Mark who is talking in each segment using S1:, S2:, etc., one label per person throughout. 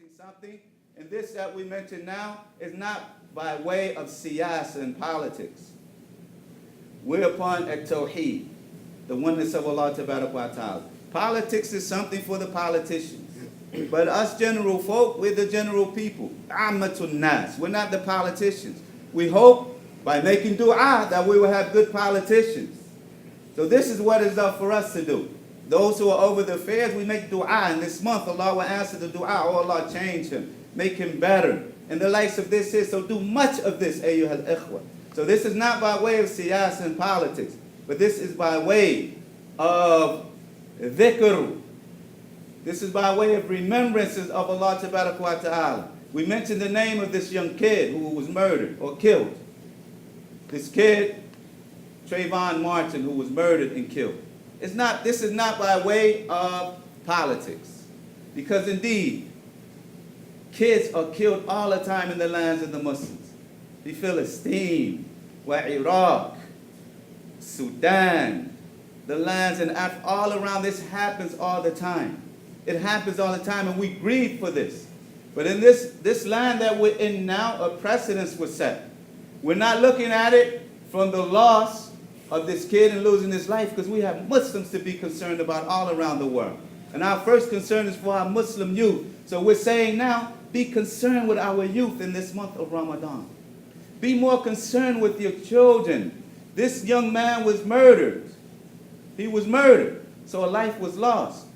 S1: mentioning something, and this that we mention now is not by way of siyasa and politics. We're upon at-tawheed, the oneness of Allah Ta'ala. Politics is something for the politicians. But us general folk, we're the general people. Ammatun nas. We're not the politicians. We hope by making dua that we will have good politicians. So this is what is up for us to do. Those who are over the affairs, we make dua. And this month, Allah will answer the dua. Oh, Allah, change him. Make him better. And the likes of this is, so do much of this, ayyuhal ikhwa. So this is not by way of siyasa and politics, but this is by way of dhikr. This is by way of remembrances of Allah Ta'ala. We mentioned the name of this young kid who was murdered or killed. This kid, Trayvon Martin, who was murdered and killed. This is not by way of politics. Because indeed, kids are killed all the time in the lands of the Muslims. The Philistine, Iraq, Sudan, the lands in Africa, all around this happens all the time. It happens all the time, and we grieve for this. But in this land that we're in now, a precedence was set. We're not looking at it from the loss of this kid and losing his life, because we have Muslims to be concerned about all around the world. And our first concern is for our Muslim youth. So we're saying now, be concerned with our youth in this month of Ramadan. Be more concerned with your children. This young man was murdered. He was murdered, so a life was lost.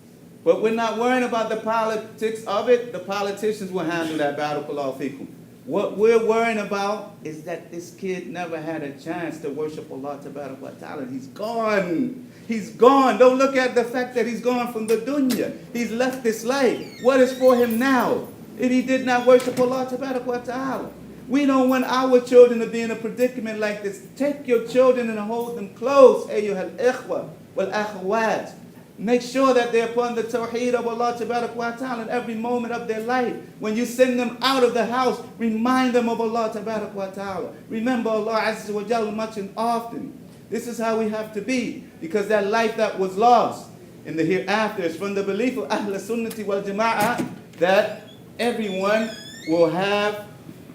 S1: But we're not worrying about the politics of it. The politicians will handle that, barakallahu fikum. What we're worrying about is that this kid never had a chance to worship Allah Ta'ala. He's gone. He's gone. Don't look at the fact that he's gone from the dunya. He's left this life. What is for him now if he did not worship Allah Ta'ala? We don't want our children to be in a predicament like this. Take your children and hold them close. Ayyuhal ikhwa wal akhawat. Make sure that they're upon the tawheed of Allah Ta'ala in every moment of their life. When you send them out of the house, remind them of Allah Ta'ala. Remember Allah Azza wa Jalla much and often. This is how we have to be, because that life that was lost in the hereafter is from the belief of Ahl Sunnati wal Jama'ah that everyone will have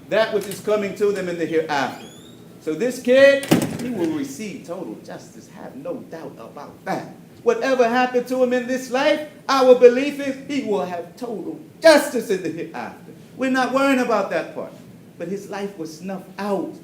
S1: that which is coming to them in the hereafter. So this kid, he will receive total justice. Have no doubt about that. Whatever happened to him in this life, our belief is he will have total justice in the hereafter. We're not worrying about that part. But his life was snuffed out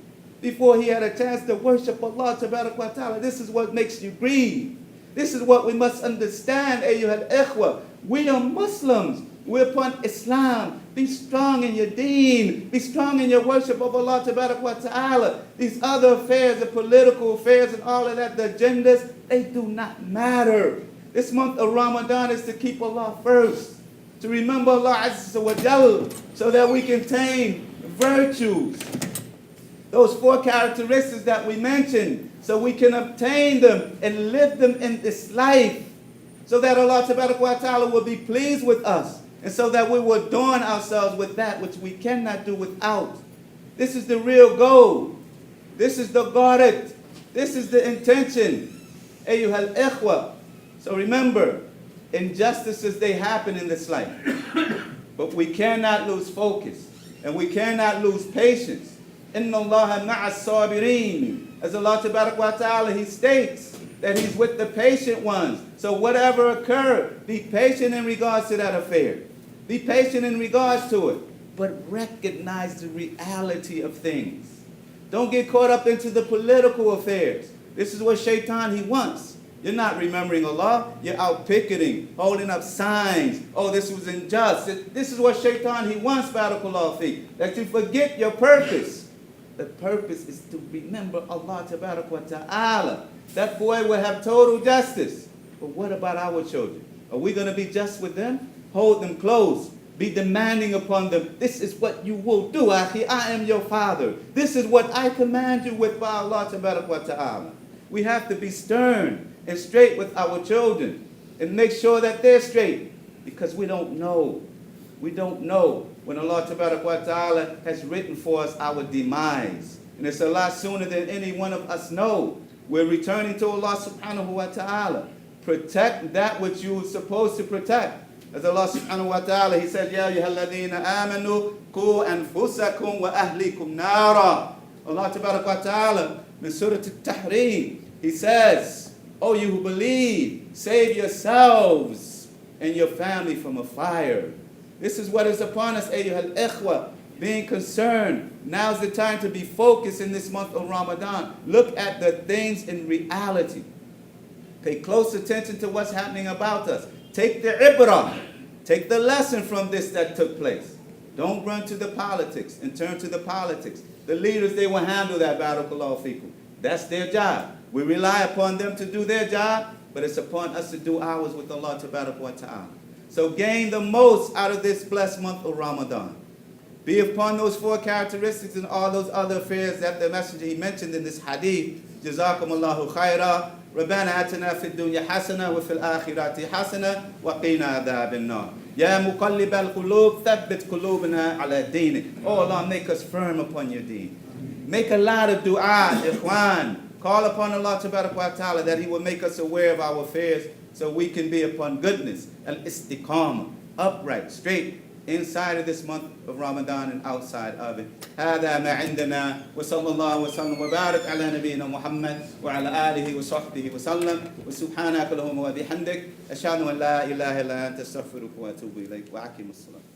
S1: before he had a chance to worship Allah Ta'ala. This is what makes you grieve. This is what we must understand, ayyuhal ikhwa. We are Muslims. We're upon Islam. Be strong in your deen. Be strong in your worship of Allah Ta'ala. These other affairs, the political affairs and all of that, the agendas, they do not matter. This month of Ramadan is to keep Allah first. To remember Allah Azza wa Jalla, so that we can attain virtues. Those 4 characteristics that we mentioned, so we can obtain them and live them in this life. So that Allah Ta'ala will be pleased with us. And so that we will adorn ourselves with that which we cannot do without. This is the real goal. This is the gharat. This is the intention. Ayyuhal ikhwa. So remember, injustices, they happen in this life. But we cannot lose focus. And we cannot lose patience. Inna Allaha ma'as sabirin. As Allah Ta'ala, He states that He's with the patient ones. So whatever occurred, be patient in regards to that affair. Be patient in regards to it. But recognize the reality of things. Don't get caught up into the political affairs. This is what shaitan, he wants. You're not remembering Allah. You're out picketing, holding up signs. Oh, this was unjust. This is what shaitan, he wants, barakallahu fi. That you forget your purpose. The purpose is to remember Allah Ta'ala. That boy will have total justice. But what about our children? Are we going to be just with them? Hold them close. Be demanding upon them. This is what you will do, akhi. I am your father. This is what I command you with by Allah Ta'ala. We have to be stern and straight with our children and make sure that they're straight, because we don't know. We don't know when Allah Ta'ala has written for us our demise. And it's a lot sooner than any one of us know. We're returning to Allah Subhanahu wa Ta'ala. Protect that which you were supposed to protect. As Allah subhanahu wa ta'ala, He said, Ya ayyuhalladhina amanu ku anfusakum wa ahlikum nara. Allah tabarak wa ta'ala, in Surah Al-Tahrim, He says, Oh, you who believe, save yourselves and your family from a fire. This is what is upon us, ayyuhal ikhwa, being concerned. Now's the time to be focused in this month of Ramadan. Look at the things in reality. Pay close attention to what's happening about us. Take the ibrah. Take the lesson from this that took place. Don't run to the politics and turn to the politics. The leaders, they will handle that, barakallahu fikum. That's their job. We rely upon them to do their job, but it's upon us to do ours with Allah tabarak wa ta'ala. So gain the most out of this blessed month of Ramadan. Be upon those 4 characteristics and all those other affairs that the Messenger, he mentioned in this hadith. Jazakumullahu khaira. ربنا آتنا في الدنيا حسنة وفي الآخرة حسنة وقنا عذاب النار. يا مقلب القلوب ثبت قلوبنا على دينك. Oh Allah, make us firm upon your deen. Make a lot of dua, ikhwan. Call upon Allah tabarak wa ta'ala that He will make us aware of our affairs so we can be upon goodness. Al-istiqamah, upright, straight, inside of this month of Ramadan and outside of it. هذا ما عندنا وصلى الله وسلم وبارك على نبينا محمد وعلى آله وصحبه وسلم وسبحانك اللهم وبحمدك أشهد أن لا إله إلا أنت أستغفرك وأتوب إليك وأقم الصلاة.